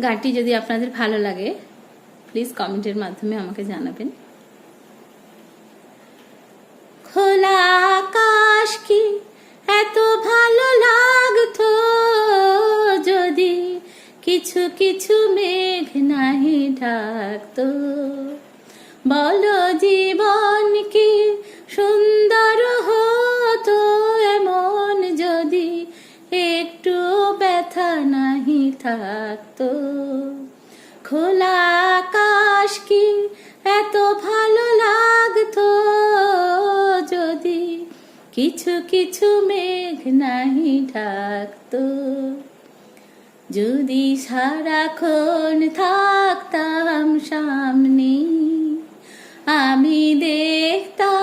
গানটি যদি আপনাদের ভালো লাগে প্লিজ কমেন্টের মাধ্যমে আমাকে জানাবেন। খোলা আকাশ কি এত ভালো লাগতো যদি কিছু কিছু মেঘ নাহি ঢাকতো। বলো জীবন কি সুন্দর হতো এমন যদি একটু ব্যথা নাহি থাকতো। খোলা আকাশ কি এত ভালো লাগতো যদি কিছু কিছু মেঘ নাহি ঢাকতো। যদি সারাক্ষণ থাকতাম সামনে আমি দেখতাম